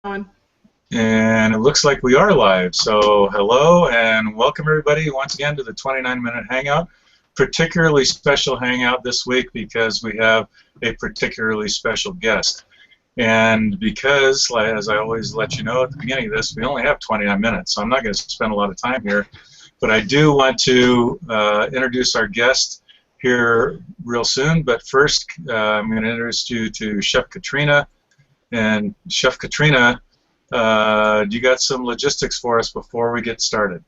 And it looks like we are live. So hello and welcome everybody once again to the 29-minute Hangout. Particularly special Hangout this week because we have a particularly special guest. And because, as I always let you know at the beginning of this, we only have 29 minutes, so I'm not going to spend a lot of time here. But I do want to introduce our guest here real soon. But first, I'm going to introduce you to Chef Katrina. And Chef Katrina, you got some logistics for us before we get started?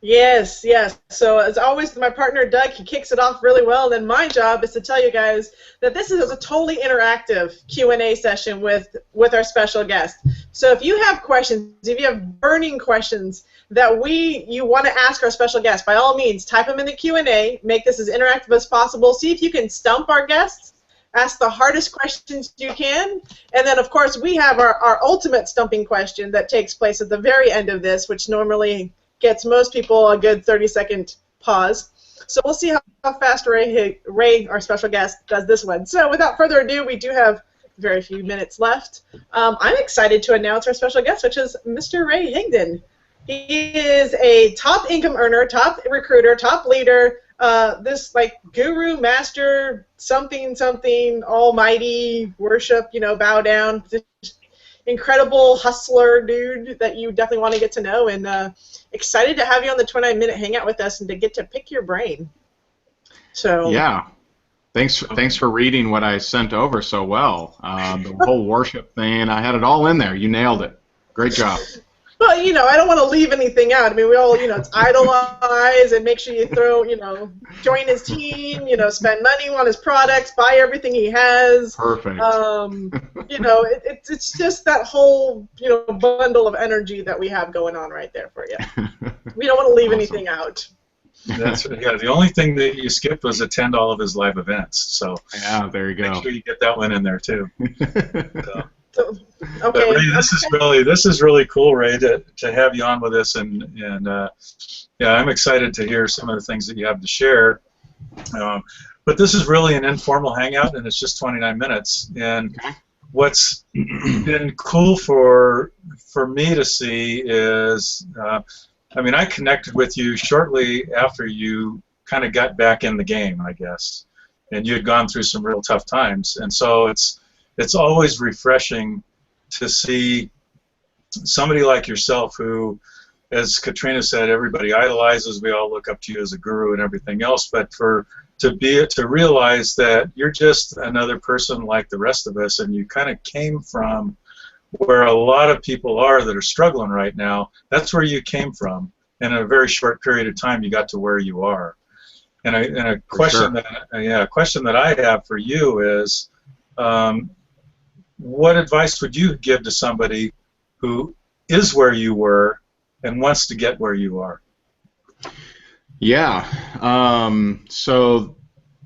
Yes. So as always, my partner Doug, he kicks it off really well. Then my job is to tell you guys that this is a totally interactive Q&A session with our special guest. So if you have questions, if you have burning questions that you want to ask our special guest, by all means, type them in the Q&A. Make this as interactive as possible. See if you can stump our guests. Ask the hardest questions you can, and then of course we have our ultimate stumping question that takes place at the very end of this, which normally gets most people a good 30-second pause. So we'll see how fast Ray, our special guest, does this one. So without further ado, we do have very few minutes left. I'm excited to announce our special guest, which is Mr. Ray Higdon. He is a top income earner, top recruiter, top leader, this like guru, master, something, almighty, worship, bow down, incredible hustler dude that you definitely want to get to know, and excited to have you on the 29-minute Hangout with us and to get to pick your brain. So yeah, thanks for reading what I sent over so well. The whole worship thing, I had it all in there. You nailed it. Great job. Well, I don't want to leave anything out. I mean, we all, it's idolize and make sure you throw, join his team, spend money on his products, buy everything he has. Perfect. It's just that whole, bundle of energy that we have going on right there for you. We don't want to leave anything out. That's yeah. The only thing that you skipped was attend all of his live events. So yeah, there you go. Make sure you get that one in there too. Okay. Ray, this is really cool, Ray, to have you on with us, and yeah, I'm excited to hear some of the things that you have to share. But this is really an informal hangout, and it's just 29 minutes. And what's been cool for me to see is, I mean, I connected with you shortly after you kind of got back in the game, I guess, and you had gone through some real tough times, and so it's always refreshing to see somebody like yourself who, as Katrina said, everybody idolizes, we all look up to you as a guru and everything else, but to realize that you're just another person like the rest of us, and you kind of came from where a lot of people are that are struggling right now. That's where you came from, and in a very short period of time you got to where you are. And a question that I have for you is, what advice would you give to somebody who is where you were and wants to get where you are? Yeah, so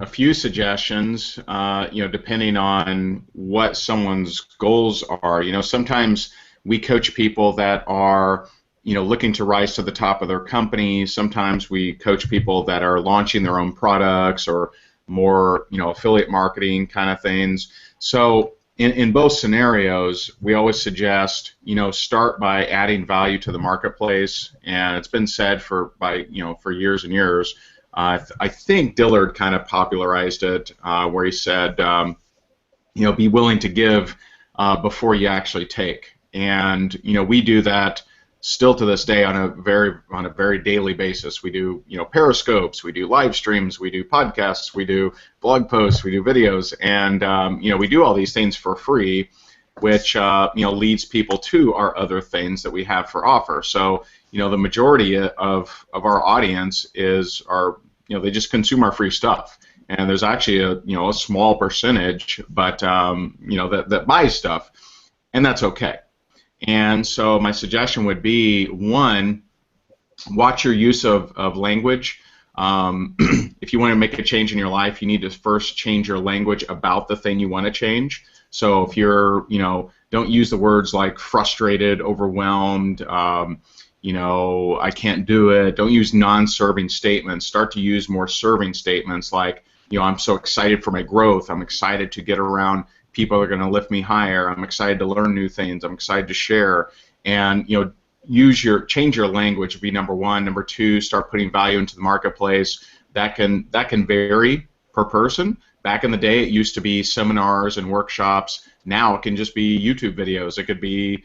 a few suggestions, depending on what someone's goals are. Sometimes we coach people that are, looking to rise to the top of their company. Sometimes we coach people that are launching their own products or more, affiliate marketing kind of things. So in both scenarios, we always suggest, start by adding value to the marketplace. And it's been said for years and years. I think Dillard kind of popularized it, where he said, be willing to give before you actually take. And we do that still to this day on a very daily basis. We do periscopes, we do live streams, we do podcasts, we do blog posts, we do videos, and we do all these things for free, which leads people to our other things that we have for offer. So the majority of our audience they just consume our free stuff, and there's actually a small percentage, but that buys stuff, and that's okay. And so my suggestion would be, one, watch your use of language. If you want to make a change in your life, you need to first change your language about the thing you want to change. So if you're, don't use the words like frustrated, overwhelmed, I can't do it. Don't use non-serving statements. Start to use more serving statements like, I'm so excited for my growth. I'm excited to get around people are going to lift me higher. I'm excited to learn new things. I'm excited to share. And change your language would be number one. Number two, start putting value into the marketplace. That can vary per person. Back in the day, it used to be seminars and workshops. Now it can just be YouTube videos. It could be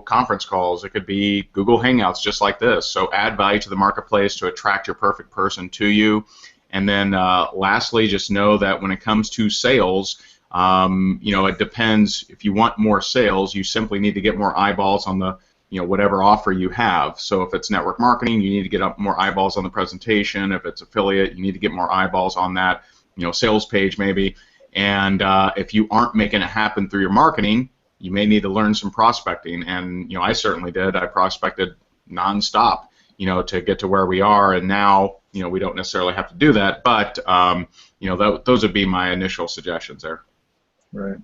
conference calls. It could be Google Hangouts, just like this. So add value to the marketplace to attract your perfect person to you. And then lastly, just know that when it comes to sales, it depends. If you want more sales, you simply need to get more eyeballs on the whatever offer you have. So if it's network marketing, you need to get up more eyeballs on the presentation. If it's affiliate, you need to get more eyeballs on that sales page maybe. And if you aren't making it happen through your marketing, you may need to learn some prospecting. And I certainly did. I prospected nonstop, to get to where we are. And now, we don't necessarily have to do that. But those would be my initial suggestions there. Right.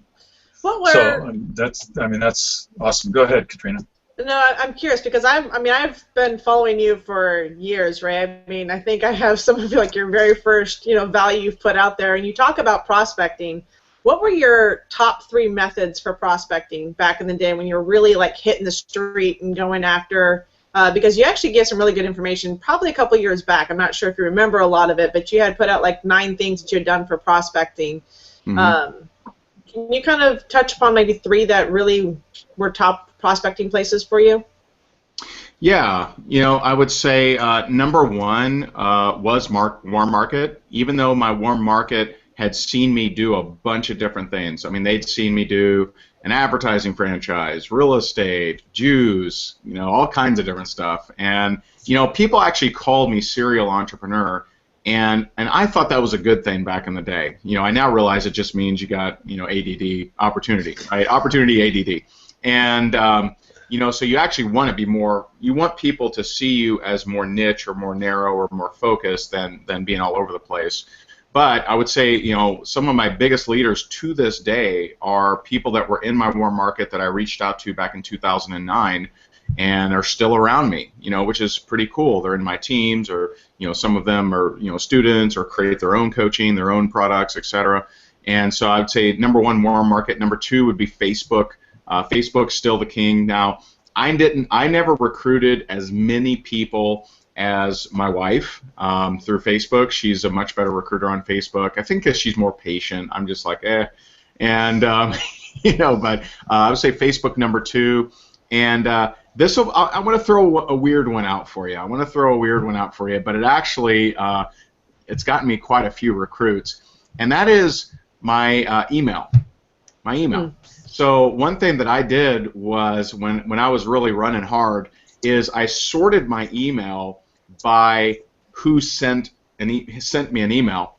So that's awesome. Go ahead, Katrina. No, I'm curious because I've been following you for years, Ray. I think I have some of your very first value you've put out there, and you talk about prospecting. What were your top 3 methods for prospecting back in the day when you were really hitting the street and going after? Because you actually gave some really good information probably a couple years back. I'm not sure if you remember a lot of it, but you had put out 9 things that you had done for prospecting. Mm-hmm. Can you kind of touch upon maybe 3 that really were top prospecting places for you? Yeah, I would say number 1 was warm market. Even though my warm market had seen me do a bunch of different things. They'd seen me do an advertising franchise, real estate, Jews, all kinds of different stuff. And people actually called me serial entrepreneur. And I thought that was a good thing back in the day. I now realize it just means you got ADD, opportunity, right? Opportunity, ADD, and so you actually want to be more. You want people to see you as more niche or more narrow or more focused than being all over the place. But I would say some of my biggest leaders to this day are people that were in my warm market that I reached out to back in 2009. And are still around me, which is pretty cool. They're in my teams, or some of them are students, or create their own coaching, their own products, etc. And so I would say number 1, warm market. Number 2 would be Facebook. Facebook's still the king. Now, I never recruited as many people as my wife through Facebook. She's a much better recruiter on Facebook. I think because she's more patient. I'm just like and but I would say Facebook number 2. And I want to throw a weird one out for you. But it actually, it's gotten me quite a few recruits, and that is my email. So one thing that I did was when I was really running hard is I sorted my email by who sent me an email.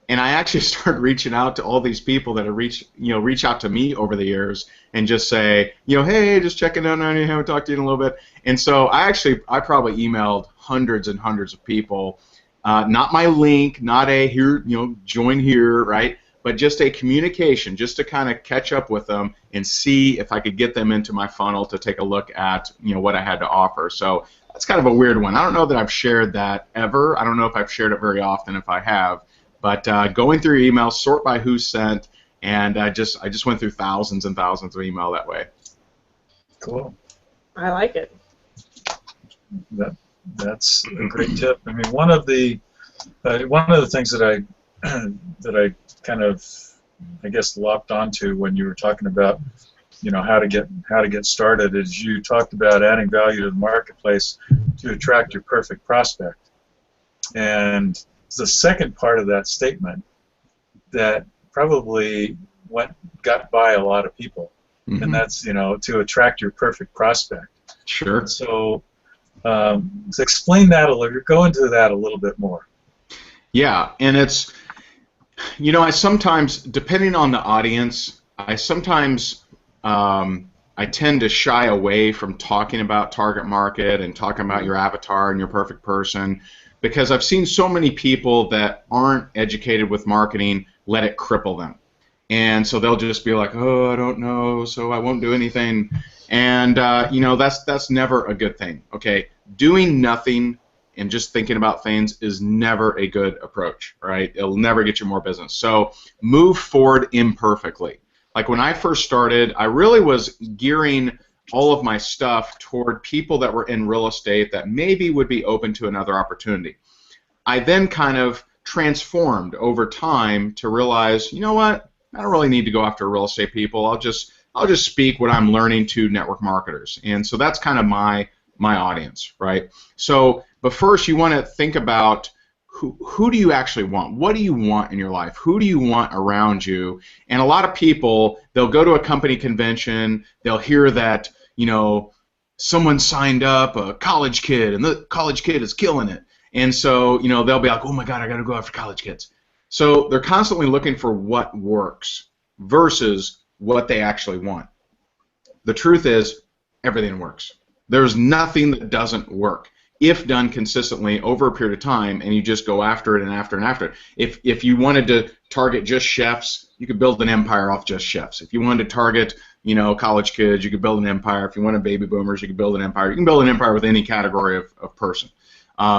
And I actually started reaching out to all these people that have reach out to me over the years and just say, hey, just checking in on you, haven't talked to you in a little bit. And so I probably emailed hundreds and hundreds of people, not my link, not a here, join here, right? But just a communication, just to kind of catch up with them and see if I could get them into my funnel to take a look at, what I had to offer. So that's kind of a weird one. I don't know that I've shared that ever. I don't know if I've shared it very often, if I have. But going through your email, sort by who sent, and I just went through thousands and thousands of email that way. Cool. I like it. That's a great tip. One of the things that I kind of lopped onto when you were talking about how to get started is you talked about adding value to the marketplace to attract your perfect prospect. And the second part of that statement that probably got by a lot of people, and that's to attract your perfect prospect. Sure. So explain that a little. Go into that a little bit more. Yeah, and it's I sometimes, depending on the audience, I tend to shy away from talking about target market and talking about your avatar and your perfect person, because I've seen so many people that aren't educated with marketing let it cripple them. And so they'll just be like, oh, I don't know, so I won't do anything. And, that's never a good thing, okay? Doing nothing and just thinking about things is never a good approach, right? It'll never get you more business. So move forward imperfectly. Like when I first started, I really was gearing all of my stuff toward people that were in real estate that maybe would be open to another opportunity. I then kind of transformed over time to realize, you know what, I don't really need to go after real estate people. I'll just speak what I'm learning to network marketers. And so that's kind of my audience, right? So, but first you want to think about who do you actually want? What do you want in your life? Who do you want around you? And a lot of people, they'll go to a company convention, they'll hear that, you know, someone signed up, a college kid, and the college kid is killing it. And so, you know, they'll be like, oh my God, I got to go after college kids. So they're constantly looking for what works versus what they actually want. The truth is, everything works. There's nothing that doesn't work if done consistently over a period of time, and you just go after it and after and after it. If you wanted to target just chefs, you could build an empire off just chefs. If you wanted to target, you know, college kids, you could build an empire. If you wanted baby boomers, you could build an empire. You can build an empire with any category of person.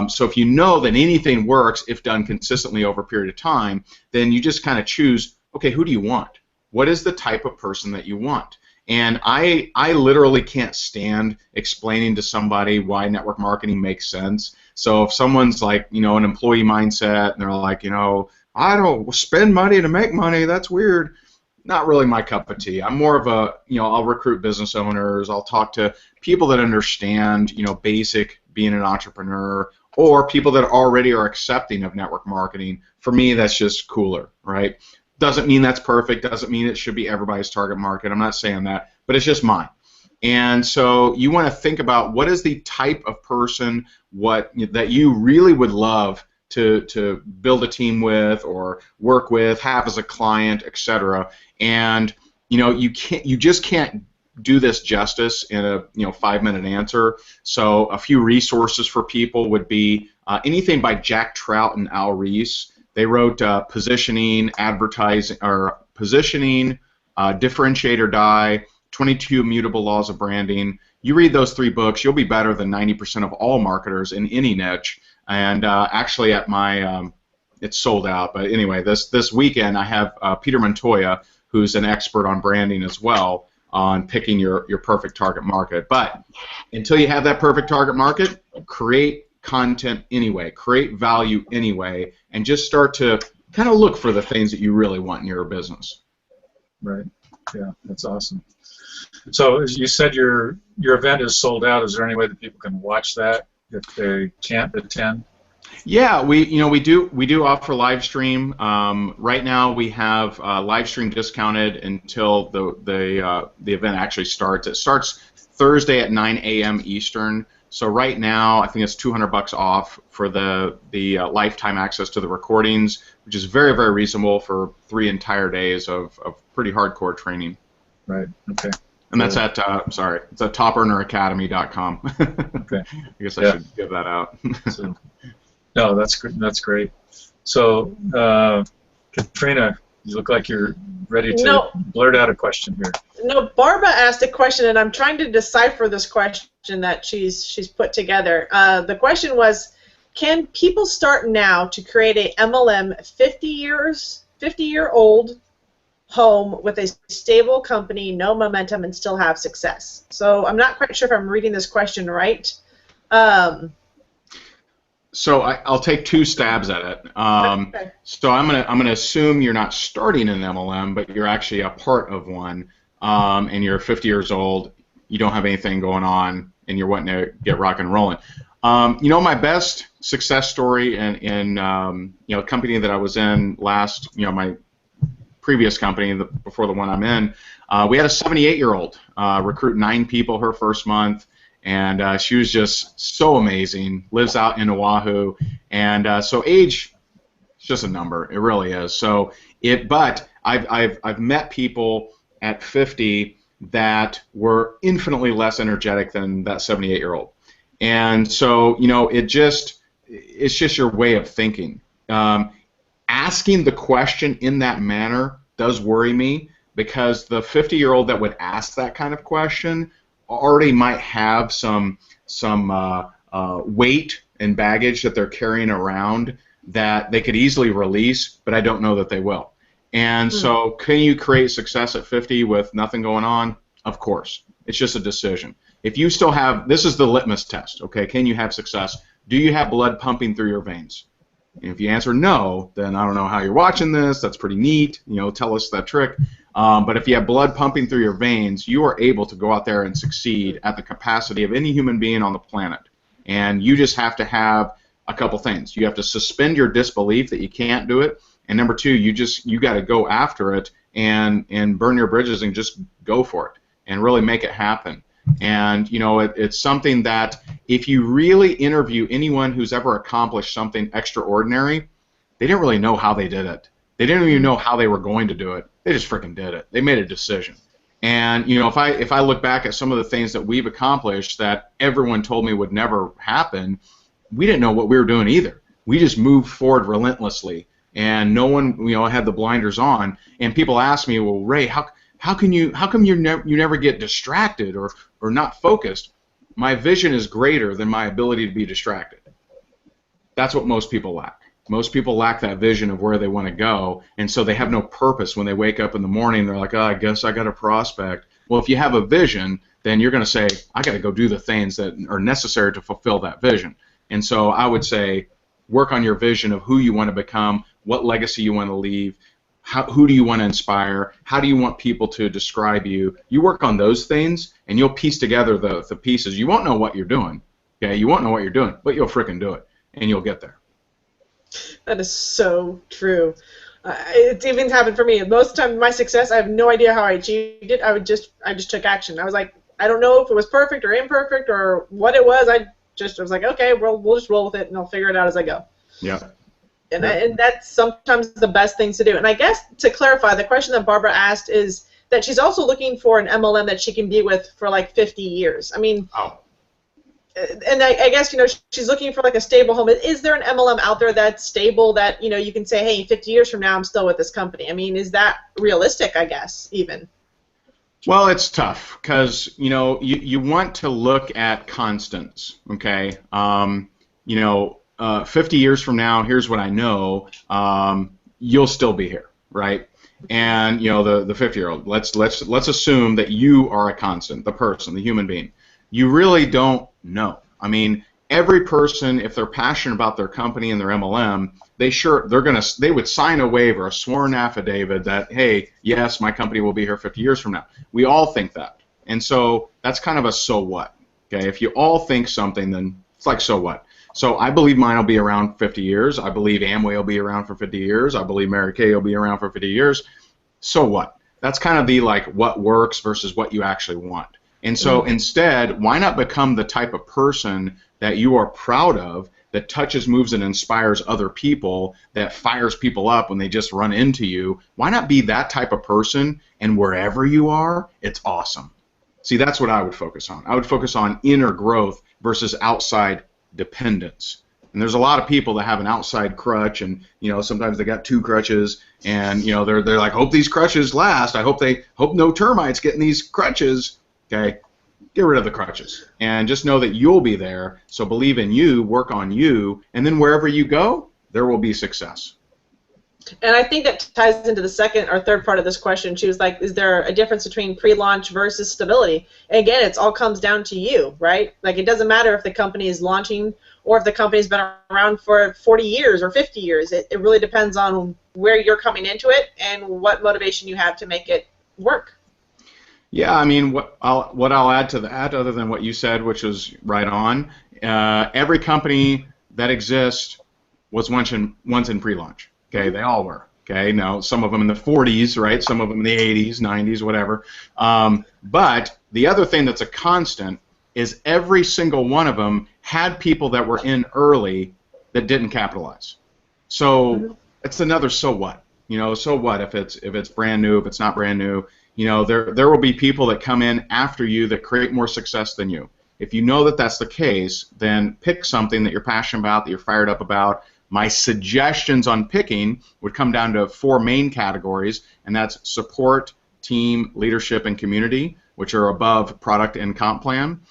So if you know that anything works if done consistently over a period of time, then you just kind of choose, okay, who do you want? What is the type of person that you want? And I literally can't stand explaining to somebody why network marketing makes sense. So if someone's like, you know, an employee mindset, and they're like, you know, I don't spend money to make money, that's weird. Not really my cup of tea. I'm more of a, you know, I'll recruit business owners, I'll talk to people that understand, you know, basic being an entrepreneur, or people that already are accepting of network marketing. For me, that's just cooler, right? Doesn't mean that's perfect, doesn't mean it should be everybody's target market. I'm not saying that, but it's just mine. And so you want to think about what is the type of person that you really would love to build a team with or work with, have as a client, etc. And you know, you just can't do this justice in a 5-minute answer. So a few resources for people would be anything by Jack Trout and Al Reese. They wrote Positioning, Advertising, or Positioning, Differentiate or Die, 22 Immutable Laws of Branding. You read those 3 books, you'll be better than 90% of all marketers in any niche. And actually, at my it's sold out. But anyway, this weekend I have Peter Montoya, who's an expert on branding as well, on picking your perfect target market. But until you have that perfect target market, create content anyway, create value anyway, and just start to kind of look for the things that you really want in your business. Right. Yeah, that's awesome. So as you said, your event is sold out. Is there any way that people can watch that if they can't attend? Yeah, we do offer live stream. Right now we have live stream discounted until the event actually starts. It starts Thursday at 9 a.m. Eastern. So right now I think it's $200 off for the lifetime access to the recordings, which is very, very reasonable for 3 entire days of pretty hardcore training. Right. Okay. And that's at it's at topearneracademy.com. Okay. I guess I should give that out. So, no, that's good. That's great. So, Katrina, you look like you're ready to blurt out a question here. No, Barbara asked a question, and I'm trying to decipher this question that she's put together. The question was, can people start now to create a MLM 50-year-old home with a stable company, no momentum, and still have success? So I'm not quite sure if I'm reading this question right. So I'll take 2 stabs at it. Okay. So I'm gonna assume you're not starting an MLM, but you're actually a part of one, and you're 50 years old. You don't have anything going on, and you're wanting to get rock and rolling. My best success story in a company that I was in last, my previous company before the one I'm in, we had a 78-year-old recruit 9 people her first month. And she was just so amazing. Lives out in Oahu, and so age is just a number. It really is. So but I've met people at 50 that were infinitely less energetic than that 78-year-old, and so it's just your way of thinking. Asking the question in that manner does worry me, because the 50-year-old that would ask that kind of question already might have some weight and baggage that they're carrying around that they could easily release, but I don't know that they will. And so can you create success at 50 with nothing going on? Of course. It's just a decision. If you still have, this is the litmus test, okay? Can you have success? Do you have blood pumping through your veins? And if you answer no, then I don't know how you're watching this. That's pretty neat. You know, tell us that trick. But if you have blood pumping through your veins, you are able to go out there and succeed at the capacity of any human being on the planet. And you just have to have a couple things. You have to suspend your disbelief that you can't do it. And number two, you got to go after it and burn your bridges and just go for it and really make it happen. And you know, it's something that if you really interview anyone who's ever accomplished something extraordinary, they didn't really know how they did it. They didn't even know how they were going to do it. They just freaking did it. They made a decision. And you know, if I look back at some of the things that we've accomplished that everyone told me would never happen, we didn't know what we were doing either. We just moved forward relentlessly, and no one, you know, had the blinders on. And people ask me, well, Ray, how come you never get distracted or not focused? My vision is greater than my ability to be distracted. That's what most people lack. Most people lack that vision of where they want to go, and so they have no purpose when they wake up in the morning. They're like, oh, I guess I got a prospect. Well, if you have a vision, then you're going to say, I got to go do the things that are necessary to fulfill that vision. And so I would say, work on your vision of who you want to become, what legacy you want to leave, who do you want to inspire, how do you want people to describe you. You work on those things, and you'll piece together the pieces. You won't know what you're doing, okay? You won't know what you're doing, but you'll frickin' do it, and you'll get there. That is so true. It's even happened for me. Most of the time, my success, I have no idea how I achieved it. I just took action. I was like, I don't know if it was perfect or imperfect or what it was. I was like, okay, we'll just roll with it, and I'll figure it out as I go. Yeah. And that's sometimes the best things to do. And I guess to clarify, the question that Barbara asked is that she's also looking for an MLM that she can be with for like 50 years. I mean, and I guess, you know, she's looking for like a stable home. Is there an MLM out there that's stable that, you know, you can say, hey, 50 years from now I'm still with this company? I mean, is that realistic, I guess, even? Well, it's tough because, you know, you want to look at constants, okay? You know, 50 years from now, here's what I know, you'll still be here, right? And, you know, the 50-year-old, let's assume that you are a constant, the person, the human being. You really don't know. I mean, every person, if they're passionate about their company and their MLM, they would sign a waiver, a sworn affidavit that, hey, yes, my company will be here 50 years from now. We all think that. And so that's kind of a so what. Okay, if you all think something, then it's like so what. So I believe mine will be around 50 years. I believe Amway will be around for 50 years. I believe Mary Kay will be around for 50 years. So what? That's kind of the like what works versus what you actually want. And so instead, why not become the type of person that you are proud of, that touches, moves, and inspires other people, that fires people up when they just run into you? Why not be that type of person, and wherever you are, it's awesome. See, that's what I would focus on. I would focus on inner growth versus outside dependence. And there's a lot of people that have an outside crutch, and you know, sometimes they got two crutches, and you know, they're like, hope these crutches last. I hope no termites get in these crutches. Okay, get rid of the crutches, and just know that you'll be there. So believe in you, work on you, and then wherever you go, there will be success. And I think that ties into the second or third part of this question. She was like, is there a difference between pre-launch versus stability? And again, it all comes down to you, right? Like, it doesn't matter if the company is launching or if the company's been around for 40 years or 50 years. It really depends on where you're coming into it and what motivation you have to make it work. Yeah, I mean, what I'll add to that, other than what you said, which was right on, every company that exists was once in pre-launch. Okay, they all were. Okay, now some of them in the 40s, right? Some of them in the 80s, 90s, whatever. But the other thing that's a constant is every single one of them had people that were in early that didn't capitalize. So it's another so what. You know, so what if it's brand new, if it's not brand new. You know, there will be people that come in after you that create more success than you. If you know that that's the case, then pick something that you're passionate about, that you're fired up about. My suggestions on picking would come down to 4 main categories, and that's support, team, leadership, and community, which are above product and comp plan.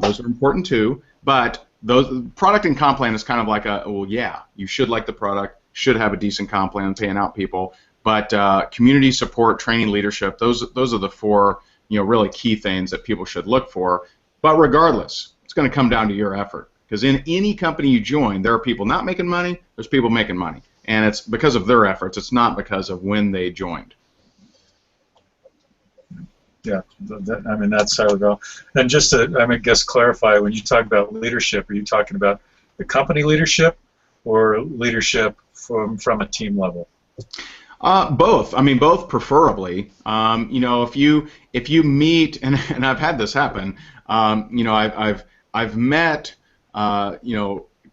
Those are important too, but those product and comp plan is kind of like well, yeah, you should like the product, should have a decent comp plan paying out people, But community support, training, leadership, those are the four really key things that people should look for. But regardless, it's going to come down to your effort. Because in any company you join, there are people not making money, there's people making money. And it's because of their efforts, it's not because of when they joined. Yeah, I mean, that's how it go. And just to, I mean, guess clarify, when you talk about leadership, are you talking about the company leadership or leadership from a team level? Both. I mean, both preferably. If you meet, and I've had this happen. I've met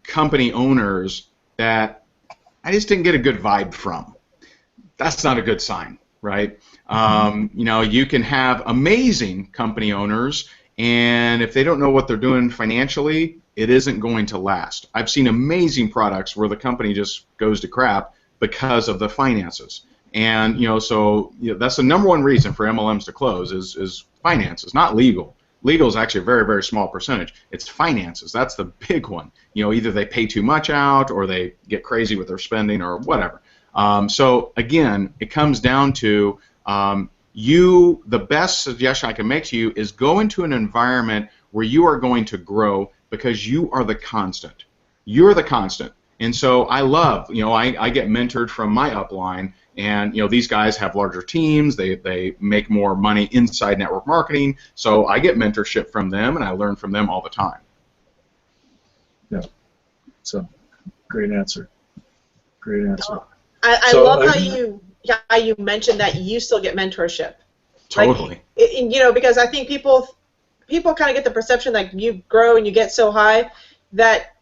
company owners that I just didn't get a good vibe from. That's not a good sign, right? You can have amazing company owners, and if they don't know what they're doing financially, it isn't going to last. I've seen amazing products where the company just goes to crap because of the finances. And so that's the number one reason for MLMs to close is finances, not legal. Legal is actually a very, very small percentage. It's finances. That's the big one. Either they pay too much out or they get crazy with their spending or whatever. So again, it comes down to the best suggestion I can make to you is go into an environment where you are going to grow because you are the constant. You're the constant. And so I love, I get mentored from my upline, and these guys have larger teams. They make more money inside network marketing. So I get mentorship from them, and I learn from them all the time. Yeah. So great answer. Great answer. I love how you mentioned that you still get mentorship. Totally. Because I think people kind of get the perception that you grow and you get so high that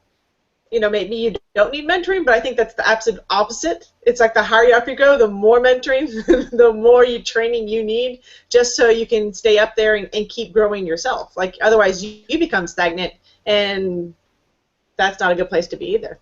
maybe you don't need mentoring, but I think that's the absolute opposite. It's like the higher up you go, the more mentoring, the more training you need, just so you can stay up there and keep growing yourself. Like otherwise, you become stagnant, and that's not a good place to be either.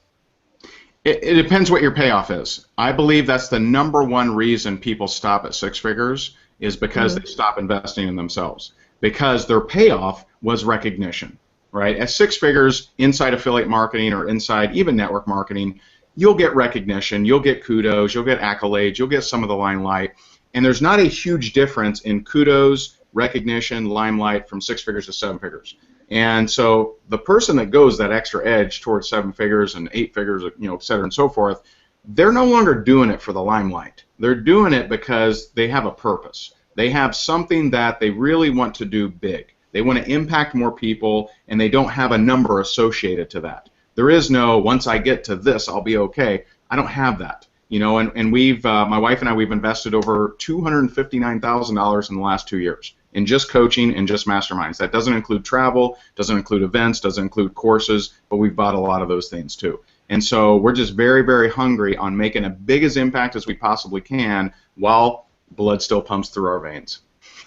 It depends what your payoff is. I believe that's the number one reason people stop at six figures is because they stop investing in themselves, because their payoff was recognition. Right? At six figures, inside affiliate marketing or inside even network marketing, you'll get recognition, you'll get kudos, you'll get accolades, you'll get some of the limelight, and there's not a huge difference in kudos, recognition, limelight from six figures to seven figures. And so the person that goes that extra edge towards seven figures and eight figures, et cetera and so forth, they're no longer doing it for the limelight. They're doing it because they have a purpose. They have something that they really want to do big. They want to impact more people, and they don't have a number associated to that. There is no, once I get to this, I'll be okay. I don't have that. And we've, my wife and I, we've invested over $259,000 in the last 2 years in just coaching and just masterminds. That doesn't include travel, doesn't include events, doesn't include courses, but we've bought a lot of those things too. And so we're just very, very hungry on making as big as impact as we possibly can while blood still pumps through our veins.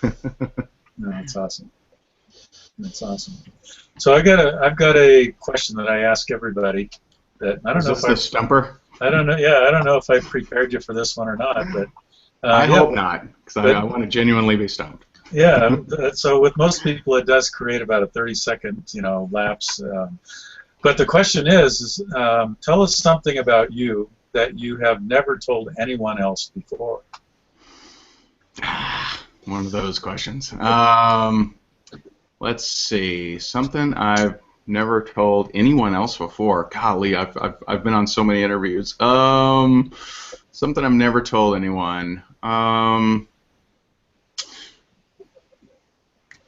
No, that's awesome. That's awesome. So I've got a question that I ask everybody. That I don't know if the stumper. I don't know. Yeah, I don't know if I prepared you for this one or not, but I hope not, because I want to genuinely be stumped. Yeah. So with most people, it does create about a 30-second, lapse. But the question is tell us something about you that you have never told anyone else before. One of those questions. Let's see, something I've never told anyone else before. Golly, I've been on so many interviews. Something I've never told anyone. I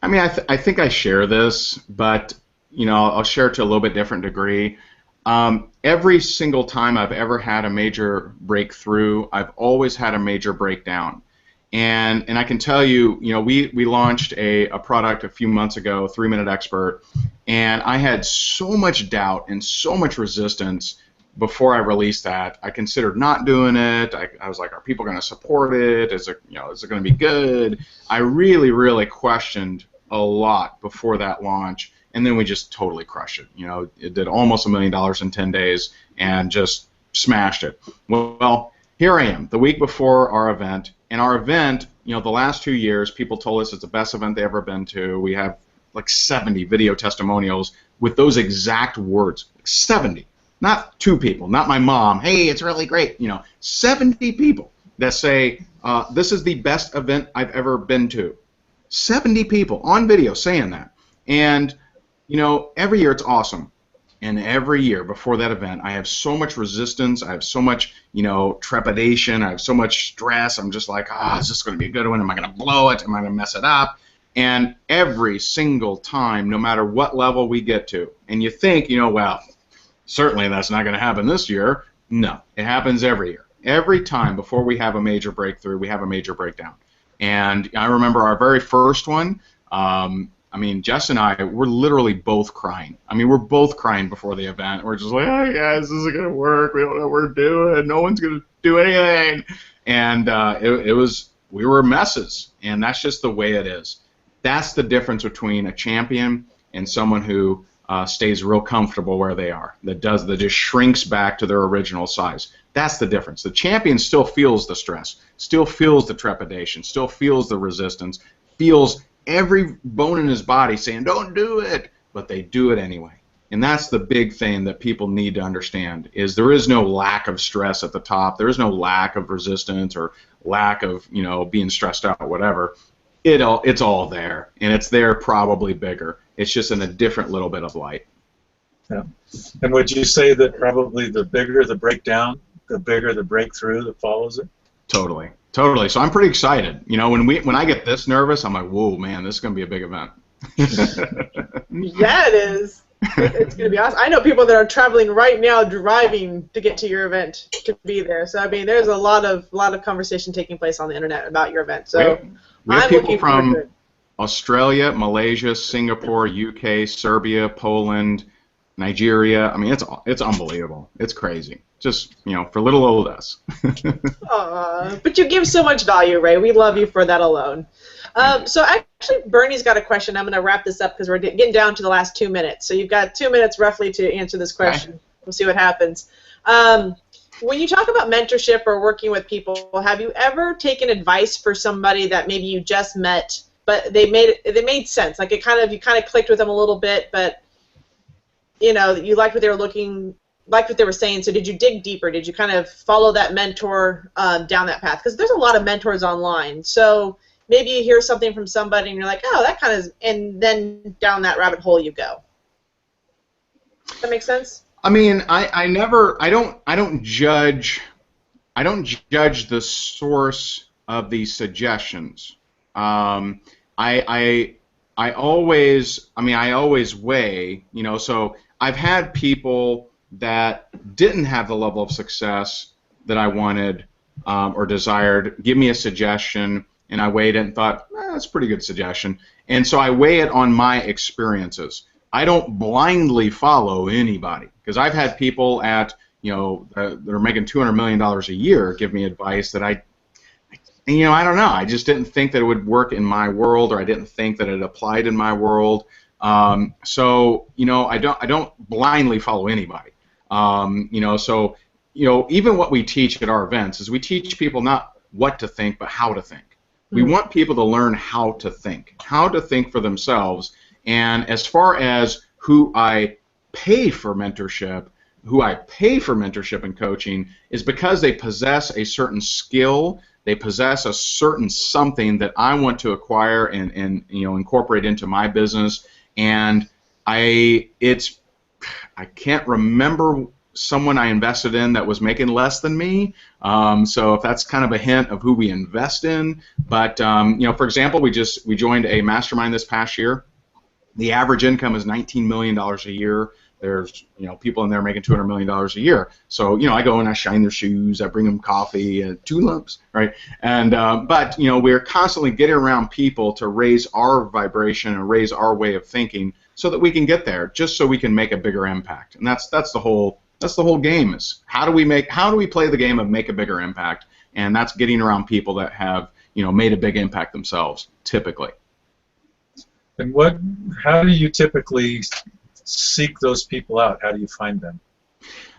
mean, I think I share this, but I'll share it to a little bit different degree. Every single time I've ever had a major breakthrough, I've always had a major breakdown. And I can tell you, we launched a product a few months ago, 3 Minute Expert, and I had so much doubt and so much resistance before I released that. I considered not doing it. I was like, are people going to support it? Is it going to be good? I really, really questioned a lot before that launch, and then we just totally crushed it. It did almost $1 million in 10 days and just smashed it. Well, here I am, the week before our event. And our event, the last 2 years, people told us it's the best event they've ever been to. We have like 70 video testimonials with those exact words. 70. Not 2 people, not my mom. Hey, it's really great. 70 people that say, this is the best event I've ever been to. 70 people on video saying that. And, you know, every year it's awesome. And every year before that event, I have so much resistance. I have so much, you know, trepidation. I have so much stress. I'm just like, is this going to be a good one? Am I going to blow it? Am I going to mess it up? And every single time, no matter what level we get to, and you think, you know, well, certainly that's not going to happen this year. No, it happens every year. Every time before we have a major breakthrough, we have a major breakdown. And I remember our very first one, I mean, Jess and I, we're literally both crying. I mean, we're both crying before the event. We're just like, oh, guys, this isn't going to work. We don't know what we're doing. No one's going to do anything. And we were messes. And that's just the way it is. That's the difference between a champion and someone who stays real comfortable where they are, that just shrinks back to their original size. That's the difference. The champion still feels the stress, still feels the trepidation, still feels the resistance, feels every bone in his body saying, don't do it, but they do it anyway. And that's the big thing that people need to understand, is there is no lack of stress at the top. There is no lack of resistance or lack of, you know, being stressed out or whatever. It's all there, and it's there probably bigger. It's just in a different little bit of light. Yeah. And would you say that probably the bigger the breakdown, the bigger the breakthrough that follows it? Totally. Totally. So I'm pretty excited. You know, when I get this nervous, I'm like, whoa, man, this is going to be a big event. Yeah, it is. It's going to be awesome. I know people that are traveling right now, driving to get to your event to be there. So I mean, there's a lot of conversation taking place on the internet about your event. So we have I'm people looking from forward to it. Australia, Malaysia, Singapore, UK, Serbia, Poland, Nigeria. I mean, it's unbelievable. It's crazy. Just, you know, for little old us. But you give so much value, Ray. We love you for that alone. So actually, Bernie's got a question. I'm going to wrap this up because we're getting down to the last 2 minutes. So you've got 2 minutes roughly to answer this question. Okay. We'll see what happens. When you talk about mentorship or working with people, have you ever taken advice for somebody that maybe you just met, but they made sense? Like you kind of clicked with them a little bit, but you know, you liked what they were saying. So did you dig deeper? Did you kind of follow that mentor down that path? Because there's a lot of mentors online. So maybe you hear something from somebody and you're like, oh, that kind of, and then down that rabbit hole you go. Does that make sense? I mean, I don't judge the source of these suggestions. I always weigh, you know, so I've had people that didn't have the level of success that I wanted or desired give me a suggestion, and I weighed it and thought, that's a pretty good suggestion. And so I weigh it on my experiences. I don't blindly follow anybody, because I've had people at, you know, that are making $200 million a year give me advice that I don't know. I just didn't think that it would work in my world, or I didn't think that it applied in my world. So, you know, I don't blindly follow anybody. You know, so, you know, even what we teach at our events is we teach people not what to think, but how to think. We want people to learn how to think for themselves. And as far as who I pay for mentorship and coaching, is because they possess a certain skill, they possess a certain something that I want to acquire and you know, incorporate into my business. And I can't remember someone I invested in that was making less than me. So if that's kind of a hint of who we invest in. But you know, for example, we joined a mastermind this past year. The average income is $19 million a year. There's, you know, people in there making $200 million a year. So, you know, I go and I shine their shoes, I bring them coffee and tulips, right? And but, you know, we're constantly getting around people to raise our vibration and raise our way of thinking so that we can get there, just so we can make a bigger impact. And that's the whole game, is how do we play the game of make a bigger impact? And that's getting around people that have, you know, made a big impact themselves, typically. And how do you typically seek those people out? How do you find them?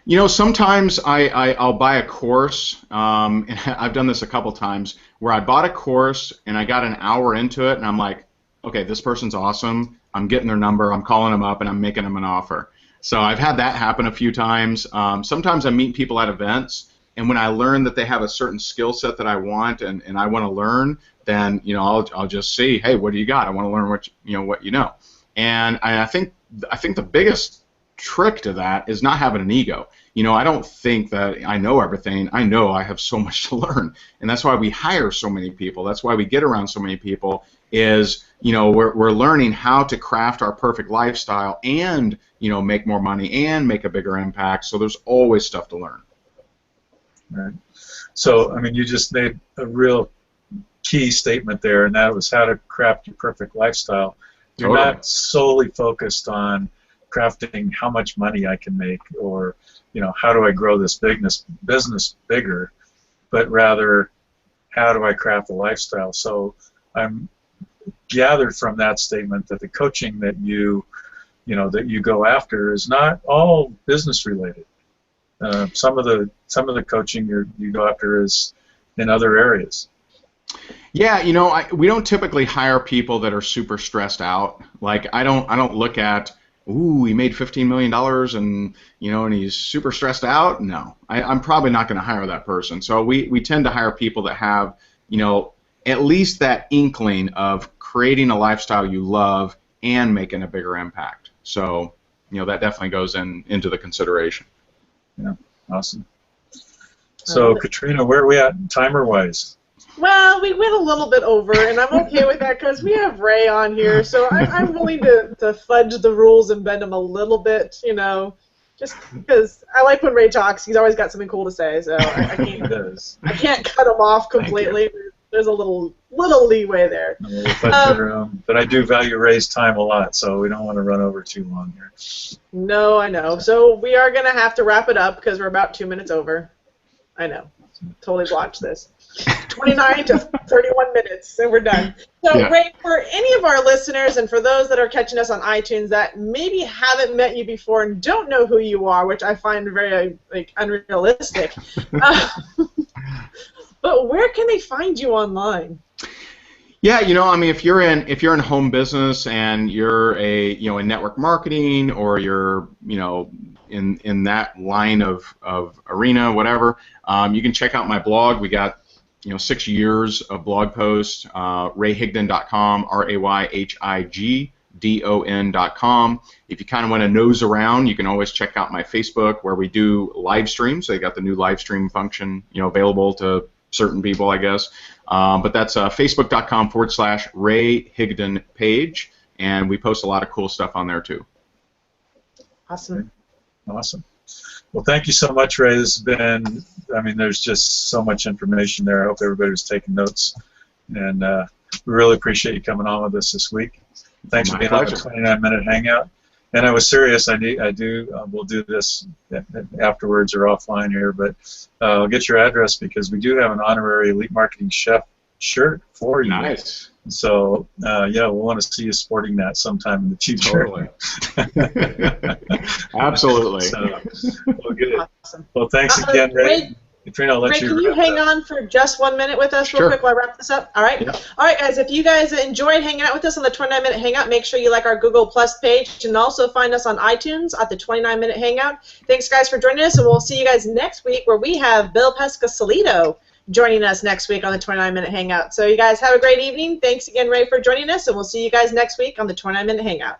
You know, sometimes I'll buy a course. And I've done this a couple times where I bought a course and I got an hour into it and I'm like, okay, this person's awesome. I'm getting their number. I'm calling them up and I'm making them an offer. So I've had that happen a few times. Sometimes I meet people at events And when I learn that they have a certain skill set that I want and I want to learn, then I'll just see, hey, what do you got? I want to learn what you know. And I think the biggest trick to that is not having an ego. I don't think that I know everything. I know I have so much to learn, and that's why we hire so many people. That's why we get around so many people. Is we're learning how to craft our perfect lifestyle and make more money and make a bigger impact. So there's always stuff to learn. Right. So I mean, you just made a real key statement there, and that was how to craft your perfect lifestyle. You're Totally. not solely focused on crafting how much money I can make, or how do I grow this business bigger, but rather how do I craft a lifestyle. So I'm gathered from that statement that the coaching that you go after is not all business related. Some of the coaching you go after is in other areas. Yeah, we don't typically hire people that are super stressed out. Like I don't look at, ooh, he made $15 million and and he's super stressed out. No, I'm probably not going to hire that person. So we tend to hire people that have at least that inkling of creating a lifestyle you love and making a bigger impact. So that definitely goes into the consideration. Yeah, awesome. So Katrina, where are we at timer-wise? Well, we went a little bit over, and I'm okay with that because we have Ray on here, so I'm willing to fudge the rules and bend them a little bit, just because I like when Ray talks. He's always got something cool to say, so I can't cut him off completely. There's a little leeway there. But I do value Ray's time a lot, so we don't want to run over too long here. No, I know. So we are going to have to wrap it up because we're about 2 minutes over. I know. Totally blotched this. 29 to 31 minutes, and we're done. So, yeah. Ray, for any of our listeners and for those that are catching us on iTunes that maybe haven't met you before and don't know who you are, which I find very unrealistic, but where can they find you online? Yeah, I mean, if you're in home business and you're in network marketing or you're in that line of arena, whatever, you can check out my blog. We got 6 years of blog posts, rayhigdon.com, RayHigdon.com. If you kind of want to nose around, you can always check out my Facebook where we do live streams. They got the new live stream function, available to certain people, I guess. But that's facebook.com/Ray Higdon page, and we post a lot of cool stuff on there too. Awesome. Awesome. Well, thank you so much, Ray. This has been, there's just so much information there. I hope everybody was taking notes. And we really appreciate you coming on with us this week. Thanks for being on the 29-minute Hangout. And I was serious. We'll do this afterwards or offline here, but I'll get your address because we do have an honorary Elite Marketing Chef shirt for you. Nice. So, we'll want to see you sporting that sometime in the future. Totally. Absolutely. So, well, good. Awesome. Well, thanks again, Ray. Katrina, I'll let Ray, you. can you hang on for just 1 minute with us real quick while I wrap this up? All right. Yeah. All right, guys, if you guys enjoyed hanging out with us on the 29-minute Hangout, make sure you like our Google Plus page and also find us on iTunes at the 29-minute Hangout. Thanks, guys, for joining us, and we'll see you guys next week where we have Bill Pesca-Solito joining us next week on the 29-minute Hangout. So you guys have a great evening. Thanks again, Ray, for joining us, and we'll see you guys next week on the 29-minute Hangout.